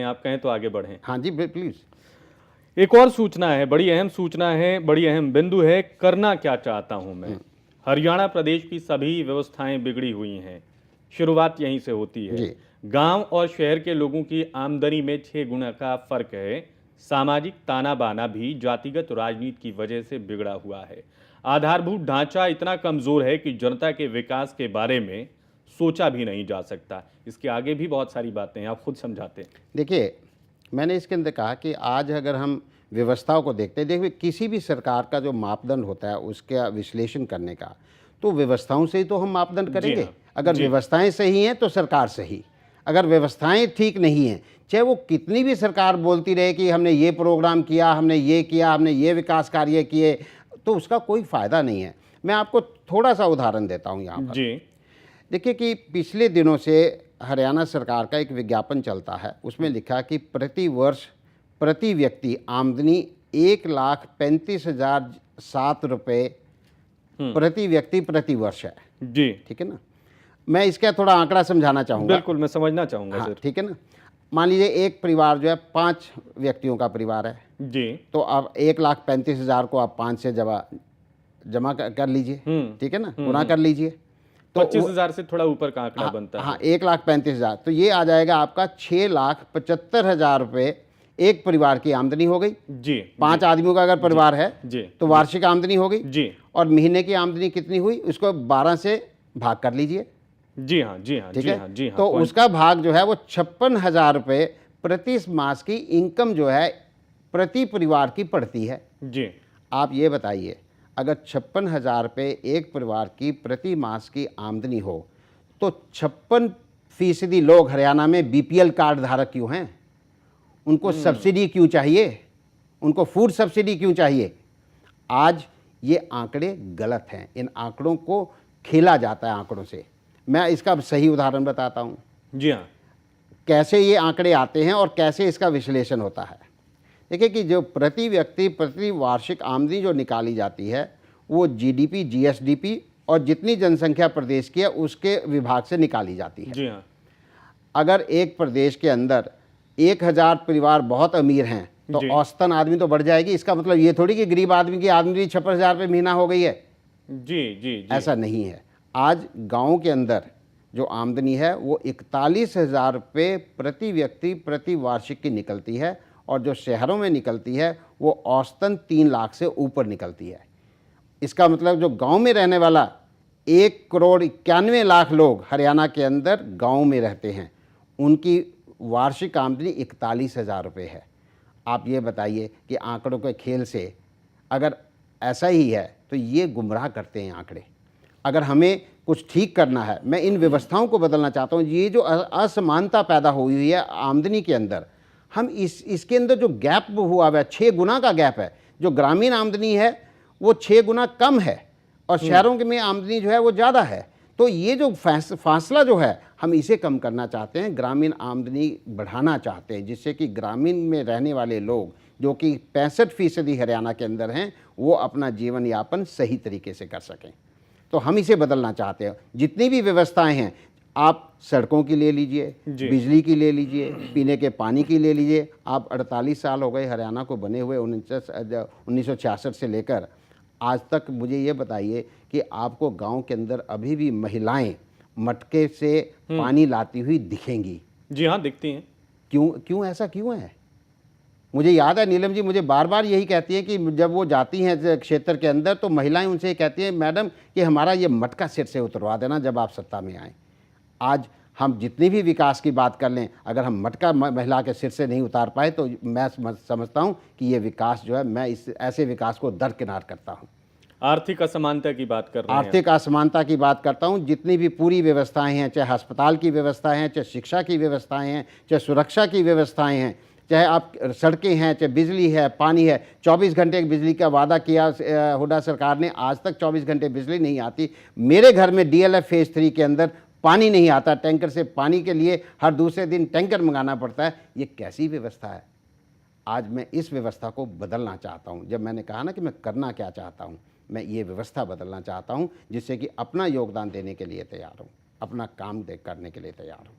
आप कहें तो आगे बढ़ें। हाँ जी, प्लीज़। एक और सूचना है, बड़ी अहम सूचना है, बड़ी अहम बिंदु है, करना क्या चाहता हूं मैं। हरियाणा प्रदेश की सभी व्यवस्थाएं बिगड़ी हुई हैं। शुरुआत यहीं से होती है। जी। गांव और शहर के लोगों की आमदनी में 6 गुना का फर्क है। सामाजिक ताना बाना भी जातिगत राजनीति की वजह से बिगड़ा हुआ है। आधारभूत ढांचा इतना कमजोर है कि जनता के विकास के बारे में सोचा भी नहीं जा सकता। इसके आगे भी बहुत सारी बातें हैं, आप खुद समझाते हैं। देखिए, मैंने इसके अंदर कहा कि आज अगर हम व्यवस्थाओं को देखते हैं, देखिए किसी भी सरकार का जो मापदंड होता है उसका विश्लेषण करने का, तो व्यवस्थाओं से ही तो हम मापदंड जी करेंगे। हाँ। अगर जी। व्यवस्थाएं सही हैं तो सरकार सही, अगर व्यवस्थाएं ठीक नहीं हैं, चाहे वो कितनी भी सरकार बोलती रहे कि हमने ये प्रोग्राम किया, हमने ये किया, हमने ये विकास कार्य किए, तो उसका कोई फ़ायदा नहीं है। मैं आपको थोड़ा सा उदाहरण देता हूँ यहाँ पर। जी। देखिए कि पिछले दिनों से हरियाणा सरकार का एक विज्ञापन चलता है, उसमें लिखा कि प्रति वर्ष प्रति व्यक्ति आमदनी 1,35,007 रुपये प्रति व्यक्ति प्रति वर्ष है। जी। ठीक है ना। मैं इसका थोड़ा आंकड़ा समझाना चाहूँगा। बिल्कुल, मैं समझना चाहूंगा हाँ, सर। ठीक है ना। मान लीजिए एक परिवार जो है 5 व्यक्तियों का परिवार है, जी। तो अब 1,35,000 को आप 5 से जमा कर लीजिए। ठीक है ना, गुना कर लीजिए तो 25,000 से थोड़ा ऊपर का आंकड़ा बनता हाँ, है। 1,35,000, तो ये आ जाएगा आपका 6,75,000 रुपये एक परिवार की आमदनी हो गई। जी। 5 आदमियों का अगर परिवार है जी। तो वार्षिक आमदनी हो गई। जी। और महीने की आमदनी कितनी हुई उसको 12 से भाग कर लीजिए। जी हाँ। जी हाँ। ठीक जी है। हाँ। जी हाँ। तो उसका भाग जो है वो 56,000 रुपये प्रति मास की इनकम जो है प्रति परिवार की पड़ती है। जी। आप ये बताइए, अगर 56,000 रुपये एक परिवार की प्रति मास की आमदनी हो तो 56% लोग हरियाणा में बीपीएल कार्ड धारक क्यों हैं? उनको सब्सिडी क्यों चाहिए? उनको फूड सब्सिडी क्यों चाहिए? आज ये आंकड़े गलत हैं, इन आंकड़ों को खेला जाता है आंकड़ों से। मैं इसका सही उदाहरण बताता हूँ जी हाँ। कैसे ये आंकड़े आते हैं और कैसे इसका विश्लेषण होता है। देखिए कि जो प्रति व्यक्ति प्रति वार्षिक आमदनी जो निकाली जाती है वो जीडीपी, जीएसडीपी और जितनी जनसंख्या प्रदेश की है उसके विभाग से निकाली जाती है। जी हाँ। अगर एक प्रदेश के अंदर 1,000 परिवार बहुत अमीर हैं तो जी। औसतन आदमी तो बढ़ जाएगी। इसका मतलब ये थोड़ी कि गरीब आदमी की आमदनी 56,000 रुपये महीना हो गई है। जी। जी। जी। ऐसा नहीं है। आज गांव के अंदर जो आमदनी है वो 41,000 रुपये प्रति व्यक्ति प्रति वार्षिक की निकलती है और जो शहरों में निकलती है वो औसतन 3 लाख से ऊपर निकलती है। इसका मतलब जो गांव में रहने वाला 1,91,00,000 लोग हरियाणा के अंदर गांव में रहते हैं, उनकी वार्षिक आमदनी 41,000 रुपये है। आप ये बताइए कि आंकड़ों के खेल से अगर ऐसा ही है तो ये गुमराह करते हैं आंकड़े। अगर हमें कुछ ठीक करना है, मैं इन व्यवस्थाओं को बदलना चाहता हूँ। ये जो असमानता पैदा हुई हुई है आमदनी के अंदर, हम इसके अंदर जो गैप हुआ है 6 गुना का गैप है। जो ग्रामीण आमदनी है वो 6 गुना कम है और शहरों में आमदनी जो है वो ज़्यादा है। तो ये जो फासला जो है हम इसे कम करना चाहते हैं, ग्रामीण आमदनी बढ़ाना चाहते हैं, जिससे कि ग्रामीण में रहने वाले लोग जो कि 65% हरियाणा के अंदर हैं वो अपना जीवन यापन सही तरीके से कर सकें। तो हम इसे बदलना चाहते हैं। जितनी भी व्यवस्थाएं हैं, आप सड़कों की ले लीजिए, बिजली की ले लीजिए, पीने के पानी की ले लीजिए। आप 48 साल हो गए हरियाणा को बने हुए, 1966 से लेकर आज तक। मुझे ये बताइए कि आपको गांव के अंदर अभी भी महिलाएं मटके से पानी लाती हुई दिखेंगी? जी हाँ, दिखती हैं। क्यों ऐसा क्यों है? मुझे याद है नीलम जी मुझे बार बार यही कहती हैं कि जब वो जाती हैं क्षेत्र के अंदर तो महिलाएं उनसे कहती हैं, मैडम कि हमारा ये मटका सिर से उतरवा देना जब आप सत्ता में आएँ। आज हम जितनी भी विकास की बात कर लें, अगर हम मटका महिला के सिर से नहीं उतार पाए तो मैं समझता हूँ कि ये विकास जो है, मैं इस ऐसे विकास को दरकिनार करता हूँ। आर्थिक असमानता की बात कर रहे हैं। आर्थिक असमानता की बात करता हूँ। जितनी भी पूरी व्यवस्थाएं हैं, चाहे अस्पताल की व्यवस्थाएं हैं, चाहे शिक्षा की व्यवस्थाएं हैं, चाहे सुरक्षा की व्यवस्थाएं हैं, चाहे आप सड़कें हैं, चाहे बिजली है, पानी है। 24 घंटे की बिजली का वादा किया हुड्डा सरकार ने, आज तक 24 घंटे बिजली नहीं आती। मेरे घर में डीएलएफ फेज़ 3 के अंदर पानी नहीं आता। टैंकर से पानी के लिए हर दूसरे दिन टैंकर मंगाना पड़ता है। ये कैसी व्यवस्था है? आज मैं इस व्यवस्था को बदलना चाहता हूँ। जब मैंने कहा ना कि मैं करना क्या चाहता हूँ, मैं ये व्यवस्था बदलना चाहता हूँ जिससे कि अपना योगदान देने के लिए तैयार हूँ, अपना काम करने के लिए तैयार हूँ।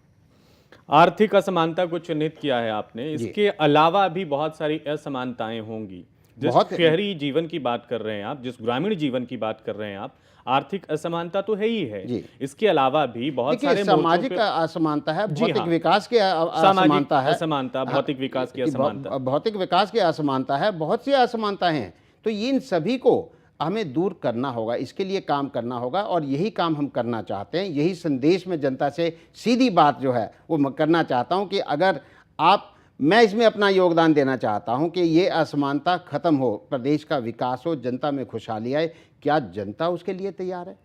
आर्थिक असमानता को चिन्हित किया है आपने, इसके अलावा भी बहुत सारी असमानताएं होंगी। जिस बहुत शहरी जीवन की बात कर रहे हैं आप, जिस ग्रामीण जीवन की बात कर रहे हैं आप, आर्थिक असमानता तो है ही है। जी। इसके अलावा भी बहुत देखिए, सारे मोर्चों सामाजिक पे असमानता है, जी भौतिक हाँ, विकास की सामाजिक असमानता है, असमानता, भौतिक विकास की कि असमानता। भौतिक विकास की असमानता है, बहुत सी असमानता हैं। तो इन सभी को हमें दूर करना होगा, इसके लिए काम करना होगा और यही काम हम करना चाहते हैं। यही संदेश में जनता से सीधी बात जो है वो मैं करना चाहता हूं कि अगर आप, मैं इसमें अपना योगदान देना चाहता हूं कि ये असमानता खत्म हो, प्रदेश का विकास हो, जनता में खुशहाली आए। क्या जनता उसके लिए तैयार है?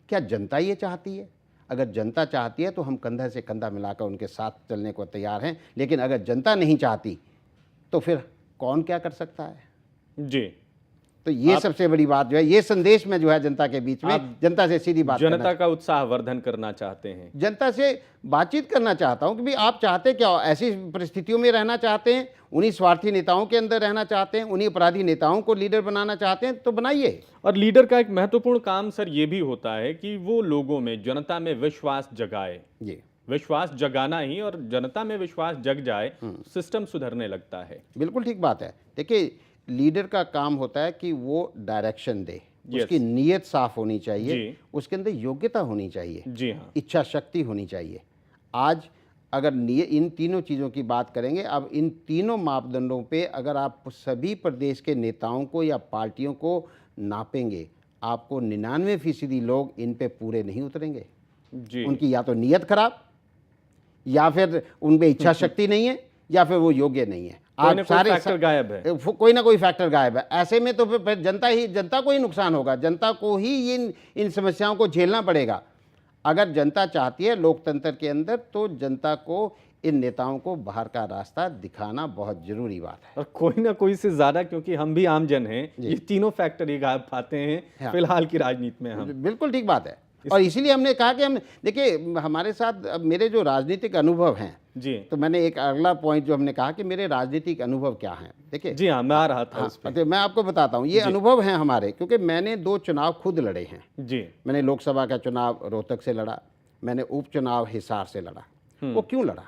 क्या जनता ये चाहती है? अगर जनता चाहती है तो हम कंधे से कंधा मिलाकर उनके साथ चलने को तैयार हैं, लेकिन अगर जनता नहीं चाहती तो फिर कौन क्या कर सकता है? जी, तो ये सबसे बड़ी बात जो है, ये संदेश में जो है जनता के बीच में, आप जनता से सीधी बात जनता का उत्साह वर्धन करना चाहते हैं। जनता से बातचीत करना चाहता हूं कि भाई आप चाहते क्या हो? ऐसी परिस्थितियों में रहना चाहते हैं, उन्हीं स्वार्थी नेताओं के अंदर रहना चाहते हैं, उन्हीं अपराधी नेताओं को लीडर बनाना चाहते हैं, तो बनाइए। और लीडर का एक महत्वपूर्ण काम सर ये भी होता है कि वो लोगों में, जनता में विश्वास जगाए। जी, विश्वास जगाना ही, और जनता में विश्वास जग जाए, सिस्टम सुधरने लगता है। बिल्कुल ठीक बात है। देखिए, लीडर का काम होता है कि वो डायरेक्शन दे, उसकी नीयत साफ होनी चाहिए, उसके अंदर योग्यता होनी चाहिए, जी हाँ, इच्छा शक्ति होनी चाहिए। आज अगर इन तीनों चीज़ों की बात करेंगे, अब इन तीनों मापदंडों पे अगर आप सभी प्रदेश के नेताओं को या पार्टियों को नापेंगे, आपको 99% लोग इन पे पूरे नहीं उतरेंगे। जी, उनकी या तो नीयत खराब, या फिर उनमें इच्छा शक्ति नहीं है, या फिर वो योग्य नहीं है। कोई ना कोई फैक्टर गायब है। कोई ना कोई फैक्टर गायब है। ऐसे में तो फिर जनता को ही नुकसान होगा, जनता को ही इन समस्याओं को झेलना पड़ेगा। अगर जनता चाहती है लोकतंत्र के अंदर, तो जनता को इन नेताओं को बाहर का रास्ता दिखाना बहुत जरूरी बात है। और कोई ना कोई से ज्यादा, क्योंकि हम भी आम जन हैं, ये तीनों फैक्टर ही गायब पाते हैं। हाँ। फिलहाल की राजनीति में हम बिल्कुल ठीक बात है। और इसीलिए हमने कहा कि हम, देखिए, हमारे साथ अब मेरे जो राजनीतिक अनुभव हैं जी, तो मैंने एक अगला पॉइंट जो हमने कहा कि मेरे राजनीतिक अनुभव क्या हैं। देखिए, जी हाँ, मैं आ रहा था उस पे। तो मैं आपको बताता हूँ, ये अनुभव हैं हमारे, क्योंकि मैंने 2 चुनाव खुद लड़े हैं। जी, मैंने लोकसभा का चुनाव रोहतक से लड़ा, मैंने उपचुनाव हिसार से लड़ा। वो क्यों लड़ा?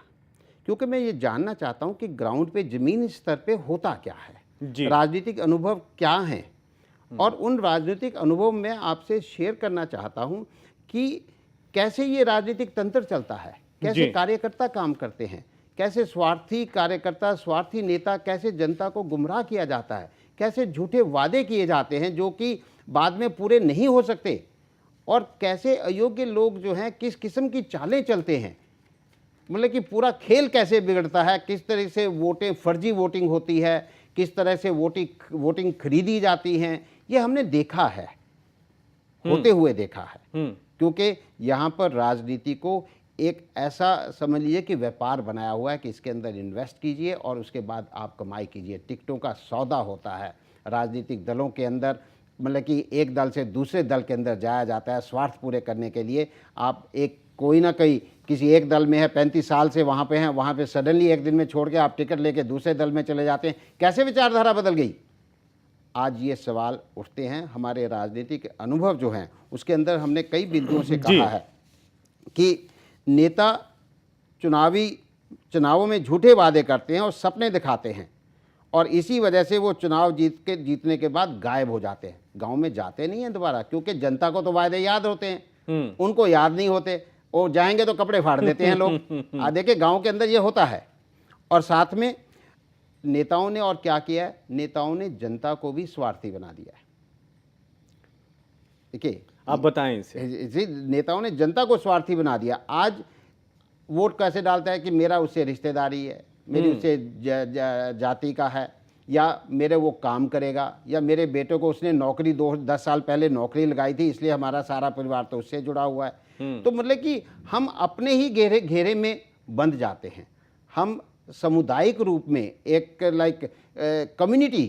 क्योंकि मैं ये जानना चाहता हूँ कि ग्राउंड पे, जमीनी स्तर पे होता क्या है, जी, राजनीतिक अनुभव क्या हैं, और उन राजनीतिक अनुभव में आपसे शेयर करना चाहता हूँ कि कैसे ये राजनीतिक तंत्र चलता है, कैसे कार्यकर्ता काम करते हैं, कैसे स्वार्थी कार्यकर्ता, स्वार्थी नेता, कैसे जनता को गुमराह किया जाता है, कैसे झूठे वादे किए जाते हैं जो कि बाद में पूरे नहीं हो सकते, और कैसे अयोग्य लोग जो हैं किस किस्म की चालें चलते हैं, मतलब कि पूरा खेल कैसे बिगड़ता है, किस तरह से वोटें, फर्जी वोटिंग होती है, किस तरह से वोटिंग खरीदी जाती हैं, ये हमने देखा है, होते हुए देखा है। क्योंकि यहाँ पर राजनीति को एक ऐसा समझ लीजिए कि व्यापार बनाया हुआ है कि इसके अंदर इन्वेस्ट कीजिए और उसके बाद आप कमाई कीजिए। टिकटों का सौदा होता है राजनीतिक दलों के अंदर, मतलब कि एक दल से दूसरे दल के अंदर जाया जाता है स्वार्थ पूरे करने के लिए। आप एक कोई ना कोई किसी एक दल में है, 35 साल से वहाँ पे हैं, वहाँ पे सडनली एक दिन में छोड़ के आप टिकट लेके दूसरे दल में चले जाते हैं, कैसे विचारधारा बदल गई? आज ये सवाल उठते हैं। हमारे राजनीतिक अनुभव जो हैं उसके अंदर हमने कई बिंदुओं से कहा है कि नेता चुनावों में झूठे वादे करते हैं और सपने दिखाते हैं, और इसी वजह से वो चुनाव जीतने के बाद गायब हो जाते हैं, गांव में जाते नहीं हैं दोबारा, क्योंकि जनता को तो वादे याद होते हैं, उनको याद नहीं होते, और जाएंगे तो कपड़े फाड़ देते हैं लोग। देखिए, गांव के अंदर ये होता है। और साथ में नेताओं ने और क्या किया है, नेताओं ने जनता को भी स्वार्थी बना दिया है। देखिए, आप बताएं इसे। नेताओं ने जनता को स्वार्थी बना दिया। आज वोट कैसे डालता है कि मेरा उससे रिश्तेदारी है, मेरी उससे जाति का है, या मेरे वो काम करेगा, या मेरे बेटे को उसने नौकरी 10 साल पहले नौकरी लगाई थी इसलिए हमारा सारा परिवार तो उससे जुड़ा हुआ है। तो मतलब कि हम अपने ही घेरे में बंध जाते हैं। हम सामुदायिक रूप में एक कम्युनिटी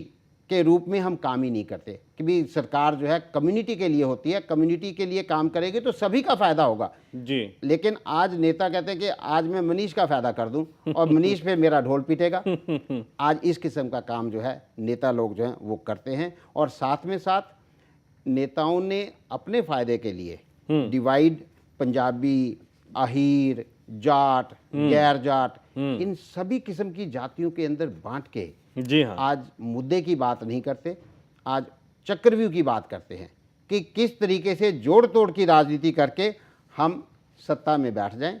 के रूप में हम काम ही नहीं करते कि भी सरकार जो है कम्युनिटी के लिए होती है, कम्युनिटी के लिए काम करेगी तो सभी का फायदा होगा जी। लेकिन आज नेता कहते हैं कि आज मैं मनीष का फायदा कर दूं और मनीष पे मेरा ढोल पीटेगा। आज इस किस्म का काम जो है नेता लोग जो हैं वो करते हैं, और साथ में साथ नेताओं ने अपने फायदे के लिए डिवाइड, पंजाबी, आहिर, जाट, गैर जाट, इन सभी किस्म की जातियों के अंदर बांट के जी हाँ, आज मुद्दे की बात नहीं करते, आज चक्रव्यूह की बात करते हैं कि किस तरीके से जोड़ तोड़ की राजनीति करके हम सत्ता में बैठ जाएं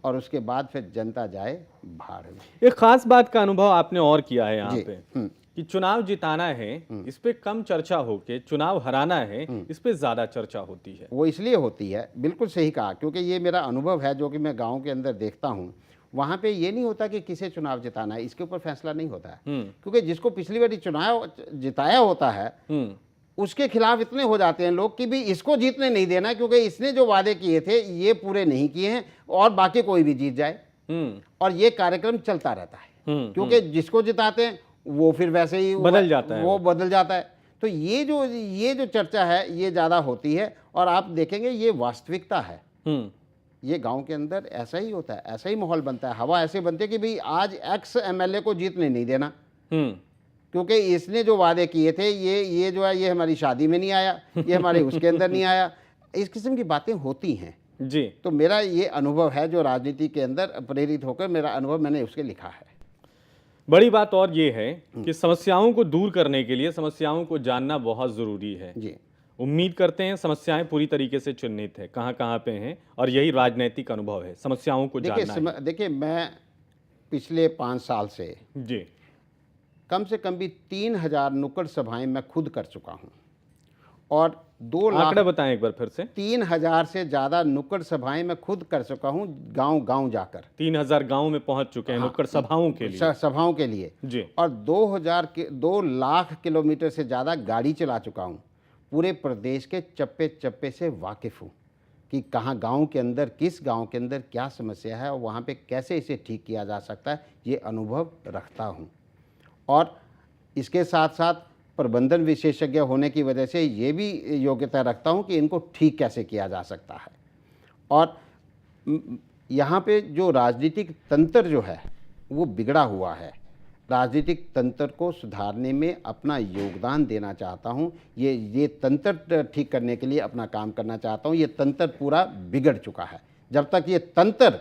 और उसके बाद फिर जनता जाए भाड़ में। एक खास बात का अनुभव आपने और किया है यहाँ जी, पे कि चुनाव जिताना है इस पे कम चर्चा होके चुनाव हराना है इस पे ज्यादा चर्चा होती है। वो इसलिए होती है, बिल्कुल सही कहा, क्योंकि ये मेरा अनुभव है जो कि मैं गांव के अंदर देखता हूँ। वहाँ पे ये नहीं होता कि किसे चुनाव जिताना है, इसके ऊपर फैसला नहीं होता है, क्योंकि जिसको पिछली बार चुनाव जिताया होता है उसके खिलाफ इतने हो जाते हैं लोग कि भी इसको जीतने नहीं देना, क्योंकि इसने जो वादे किए थे ये पूरे नहीं किए हैं और बाकी कोई भी जीत जाए। और ये कार्यक्रम चलता रहता है, क्योंकि जिसको जिताते हैं वो फिर वैसे ही बदल जाता है, वो बदल जाता है। तो ये जो चर्चा है ये ज़्यादा होती है और आप देखेंगे ये वास्तविकता है। ये गांव के अंदर ऐसा ही होता है, ऐसा ही माहौल बनता है, हवा ऐसे बनती है कि भाई आज एक्स एमएलए को जीतने नहीं देना, क्योंकि इसने जो वादे किए थे ये जो है ये हमारी शादी में नहीं आया, ये हमारे उसके अंदर नहीं आया, इस किस्म की बातें होती हैं जी। तो मेरा ये अनुभव है जो राजनीति के अंदर प्रेरित होकर मेरा अनुभव मैंने उसके लिखा है। बड़ी बात और ये है कि समस्याओं को दूर करने के लिए समस्याओं को जानना बहुत जरूरी है। जी, उम्मीद करते हैं समस्याएं पूरी तरीके से चिन्हित है, कहाँ कहाँ पे हैं, और यही राजनीतिक अनुभव है, समस्याओं को जानना है। देखिए मैं पिछले 5 साल से जी, कम से कम भी 3000 नुक्कड़ सभाएं मैं खुद कर चुका हूं और 2 लाख आंकड़ा बताएं एक बार फिर से। 3000 से ज़्यादा नुक्कड़ सभाएं मैं खुद कर चुका हूं, गांव गांव जाकर 3000 गांव में पहुंच चुके हैं नुक्कड़ सभाओं के लिए। सभाओं के लिए जी, और 2 लाख किलोमीटर से ज़्यादा गाड़ी चला चुका हूं। पूरे प्रदेश के चप्पे चप्पे से वाकिफ़ हूँ कि कहाँ गांव के अंदर, किस गांव के अंदर क्या समस्या है और वहाँ पे कैसे इसे ठीक किया जा सकता है, ये अनुभव रखता हूँ। और इसके साथ साथ प्रबंधन विशेषज्ञ होने की वजह से ये भी योग्यता रखता हूँ कि इनको ठीक कैसे किया जा सकता है। और यहाँ पे जो राजनीतिक तंत्र जो है वो बिगड़ा हुआ है, राजनीतिक तंत्र को सुधारने में अपना योगदान देना चाहता हूँ। ये तंत्र ठीक करने के लिए अपना काम करना चाहता हूँ। ये तंत्र पूरा बिगड़ चुका है। जब तक ये तंत्र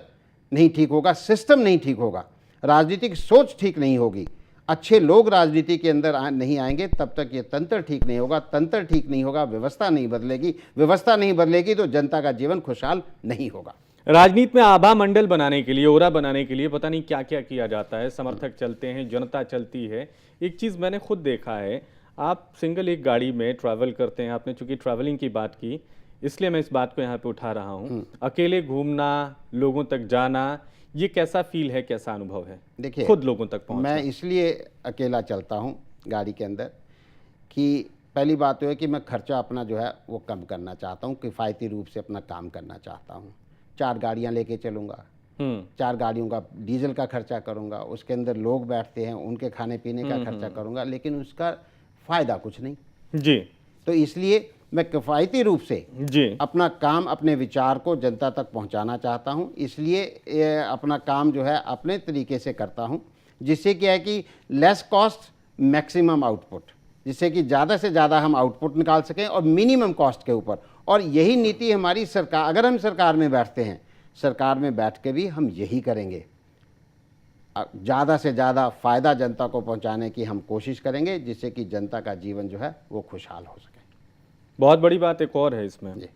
नहीं ठीक होगा, सिस्टम नहीं ठीक होगा, राजनीतिक सोच ठीक नहीं होगी, अच्छे लोग राजनीति के अंदर नहीं आएंगे, तब तक ये तंत्र ठीक नहीं होगा। तंत्र ठीक नहीं होगा, व्यवस्था नहीं बदलेगी, व्यवस्था नहीं बदलेगी तो जनता का जीवन खुशहाल नहीं होगा। राजनीति में आभा मंडल बनाने के लिए, ओरा बनाने के लिए पता नहीं क्या क्या किया जाता है। समर्थक चलते हैं, जनता चलती है। एक चीज़ मैंने खुद देखा है, आप सिंगल एक गाड़ी में ट्रैवल करते हैं, आपने चूंकि ट्रैवलिंग की बात की इसलिए मैं इस बात को यहाँ पे उठा रहा हूँ। अकेले घूमना, लोगों तक जाना, ये कैसा फील है, कैसा अनुभव है? देखिए, खुद लोगों तक पहुँचना। मैं इसलिए अकेला चलता हूँ गाड़ी के अंदर कि पहली बात तो है कि मैं खर्चा अपना जो है वो कम करना चाहता हूँ, किफ़ायती रूप से अपना काम करना चाहता हूँ। 4 गाड़ियाँ लेके चलूँगा, 4 गाड़ियों का डीजल का खर्चा करूँगा, उसके अंदर लोग बैठते हैं उनके खाने पीने का खर्चा करूँगा, लेकिन उसका फ़ायदा कुछ नहीं जी। तो इसलिए मैं किफ़ायती रूप से जी अपना काम, अपने विचार को जनता तक पहुंचाना चाहता हूं। इसलिए अपना काम जो है अपने तरीके से करता हूं, जिससे क्या है कि लेस कॉस्ट मैक्सिमम आउटपुट, जिससे कि ज़्यादा से ज़्यादा हम आउटपुट निकाल सकें और मिनिमम कॉस्ट के ऊपर। और यही नीति हमारी सरकार, अगर हम सरकार में बैठते हैं, सरकार में बैठ के भी हम यही करेंगे, ज़्यादा से ज़्यादा फ़ायदा जनता को पहुंचाने की हम कोशिश करेंगे, जिससे कि जनता का जीवन जो है वो खुशहाल हो सके। बहुत बड़ी बात एक और है इसमें,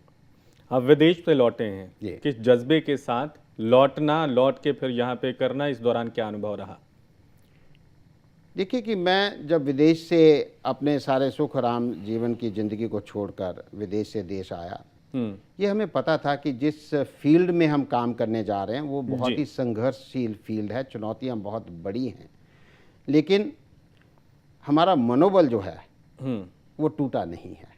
आप विदेश से लौटे हैं, किस जज्बे के साथ लौटना, लौट के फिर यहाँ पे करना, इस दौरान क्या अनुभव रहा? देखिए कि मैं जब विदेश से अपने सारे सुख आराम जीवन की ज़िंदगी को छोड़कर विदेश से देश आया, ये हमें पता था कि जिस फील्ड में हम काम करने जा रहे हैं वो बहुत ही संघर्षशील फील्ड है, चुनौतियाँ बहुत बड़ी हैं, लेकिन हमारा मनोबल जो है वो टूटा नहीं है।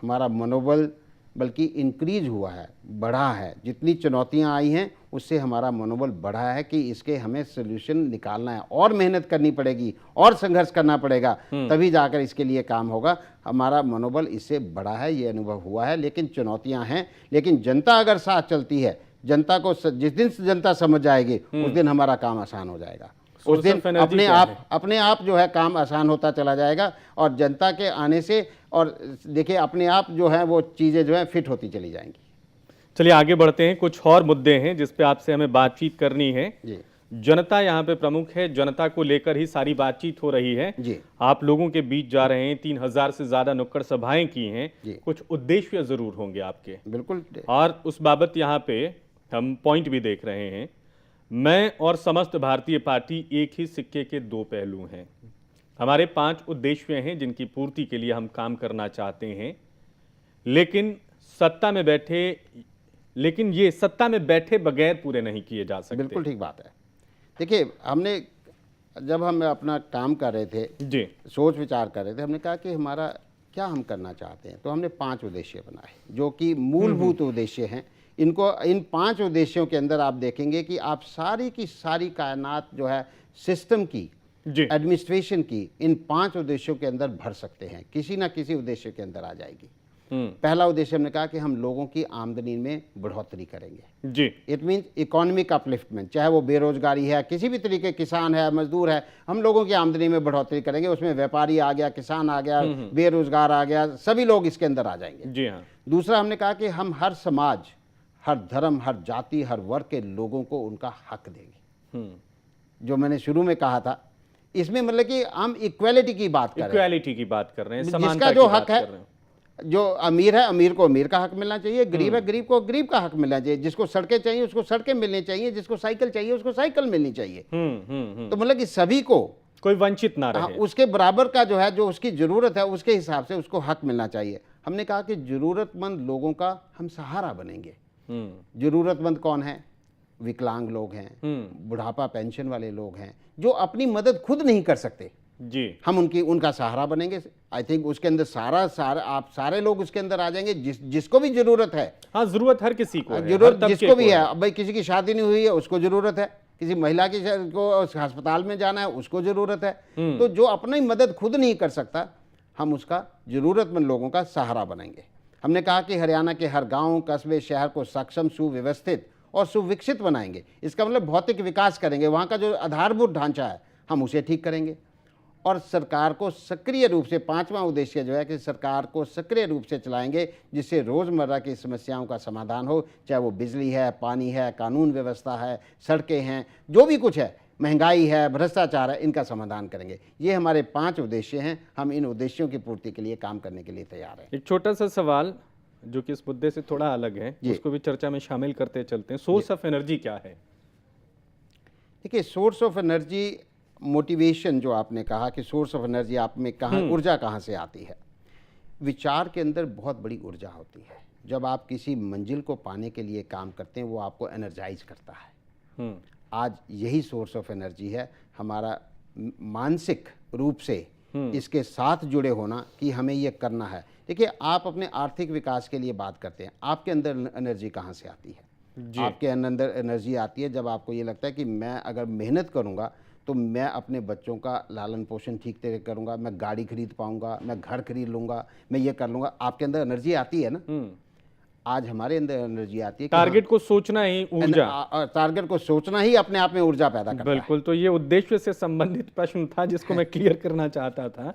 हमारा मनोबल बल्कि इंक्रीज हुआ है, बढ़ा है। जितनी चुनौतियां आई हैं उससे हमारा मनोबल बढ़ा है कि इसके हमें सोल्यूशन निकालना है, और मेहनत करनी पड़ेगी और संघर्ष करना पड़ेगा, तभी जाकर इसके लिए काम होगा। हमारा मनोबल इससे बढ़ा है, ये अनुभव हुआ है। लेकिन चुनौतियां हैं, लेकिन जनता अगर साथ चलती है, जनता को जिस दिन जनता समझ जाएगी उस दिन हमारा काम आसान हो जाएगा। उस दिन अपने आप जो है काम आसान होता चला जाएगा और जनता के आने से, और देखिए अपने आप जो है वो चीज़ें जो है फिट होती चली जाएंगी। चलिए आगे बढ़ते हैं। कुछ और मुद्दे हैं जिस पे आपसे हमें बातचीत करनी है। जी जनता यहाँ पे प्रमुख है, जनता को लेकर ही सारी बातचीत हो रही है। जी आप लोगों के बीच जा रहे हैं, 3000 से ज्यादा नुक्कड़ सभाएं की हैं। जी। कुछ उद्देश्य जरूर होंगे आपके, बिल्कुल। और उस बाबत यहाँ पे हम पॉइंट भी देख रहे हैं। मैं और समस्त भारतीय पार्टी एक ही सिक्के के दो पहलू हैं। हमारे 5 उद्देश्य हैं जिनकी पूर्ति के लिए हम काम करना चाहते हैं, लेकिन ये सत्ता में बैठे बगैर पूरे नहीं किए जा सकते। बिल्कुल ठीक बात है। देखिए, जब हम अपना काम कर रहे थे, जी सोच विचार कर रहे थे, हमने कहा कि हमारा क्या हम करना चाहते हैं। तो हमने 5 उद्देश्य बनाए जो कि मूलभूत उद्देश्य हैं। इन 5 उद्देश्यों के अंदर आप देखेंगे कि आप सारी की सारी कायनात जो है सिस्टम की, जी एडमिनिस्ट्रेशन की, इन 5 उद्देश्यों के अंदर भर सकते हैं, किसी ना किसी उद्देश्य के अंदर आ जाएगी। पहला उद्देश्य हमने कहा कि हम लोगों की आमदनी में बढ़ोतरी करेंगे। जी। इट मीन्स इकोनॉमिक अपलिफ्टमेंट, चाहे वो बेरोजगारी है, किसी भी तरीके, किसान है, मजदूर है, हम लोगों की आमदनी में बढ़ोतरी करेंगे। उसमें व्यापारी आ गया, किसान आ गया, बेरोजगार आ गया, सभी लोग इसके अंदर आ जाएंगे। जी हाँ। दूसरा हमने कहा कि हम हर समाज, हर धर्म, हर जाति, हर वर्ग के लोगों को उनका हक देंगे। जो मैंने शुरू में कहा था, इसमें मतलब कि हम इक्वेलिटी की बात कर रहे हैं, इक्वालिटी की बात कर रहे हैं, समानता जिसका जो की बात हक है, कर रहे हैं। जो अमीर है, अमीर को अमीर का हक मिलना चाहिए, गरीब है, गरीब को गरीब का हक मिलना चाहिए, जिसको सड़कें चाहिए उसको सड़कें मिलनी चाहिए, जिसको साइकिल चाहिए उसको साइकिल मिलनी चाहिए। तो मतलब कि सभी को, कोई वंचित ना हाँ, रहे। उसके बराबर का जो है, जो उसकी जरूरत है उसके हिसाब से उसको हक मिलना चाहिए। हमने कहा कि जरूरतमंद लोगों का हम सहारा बनेंगे। जरूरतमंद कौन है? विकलांग लोग हैं, बुढ़ापा पेंशन वाले लोग हैं, जो अपनी मदद खुद नहीं कर सकते। जी। हम उनका सहारा बनेंगे। आई थिंक उसके अंदर आप सारे लोग उसके अंदर आ जाएंगे, जिसको भी जरूरत है। हाँ, जरूरत हर किसी को है, जरूरत हर तबके जिसको भी को है। अब भाई किसी की शादी नहीं हुई है उसको जरूरत है, किसी महिला को अस्पताल में जाना है उसको जरूरत है। तो जो अपनी मदद खुद नहीं कर सकता, हम उसका जरूरतमंद लोगों का सहारा बनेंगे। हमने कहा कि हरियाणा के हर गांव, कस्बे, शहर को सक्षम, सुव्यवस्थित और सुविकसित बनाएंगे। इसका मतलब भौतिक विकास करेंगे, वहाँ का जो आधारभूत ढांचा है हम उसे ठीक करेंगे। और सरकार को सक्रिय रूप से, 5वां उद्देश्य जो है कि सरकार को सक्रिय रूप से चलाएंगे, जिससे रोज़मर्रा की समस्याओं का समाधान हो, चाहे वो बिजली है, पानी है, कानून व्यवस्था है, सड़कें हैं, जो भी कुछ है, महंगाई है, भ्रष्टाचार है, इनका समाधान करेंगे। ये हमारे 5 उद्देश्य हैं। हम इन उद्देश्यों की पूर्ति के लिए काम करने के लिए तैयार हैं। एक छोटा सा सवाल जो कि इस मुद्दे से थोड़ा अलग है, उसको भी चर्चा में शामिल करते चलते हैं। सोर्स ऑफ एनर्जी क्या है? देखिए, सोर्स ऑफ एनर्जी, मोटिवेशन, जो आपने कहा कि सोर्स ऑफ एनर्जी, आप में कहाँ ऊर्जा कहाँ से आती है? विचार के अंदर बहुत बड़ी ऊर्जा होती है। जब आप किसी मंजिल को पाने के लिए काम करते हैं, वो आपको एनर्जाइज करता है। आज यही सोर्स ऑफ एनर्जी है हमारा, मानसिक रूप से इसके साथ जुड़े होना कि हमें ये करना है। देखिए, आप अपने आर्थिक विकास के लिए बात करते हैं, आपके अंदर एनर्जी कहाँ से आती है? आपके अंदर एनर्जी आती है जब आपको ये लगता है कि मैं अगर मेहनत करूँगा तो मैं अपने बच्चों का लालन पोषण ठीक तरह करूँगा, मैं गाड़ी खरीद पाऊँगा, मैं घर खरीद लूँगा, मैं ये कर लूँगा। आपके अंदर एनर्जी आती है ना। आज हमारे अंदर एनर्जी आती है, टारगेट को सोचना ही ऊर्जा, टारगेट को सोचना ही अपने आप में ऊर्जा पैदा करता है। बिल्कुल। तो ये उद्देश्य से संबंधित प्रश्न था जिसको मैं क्लियर करना चाहता था।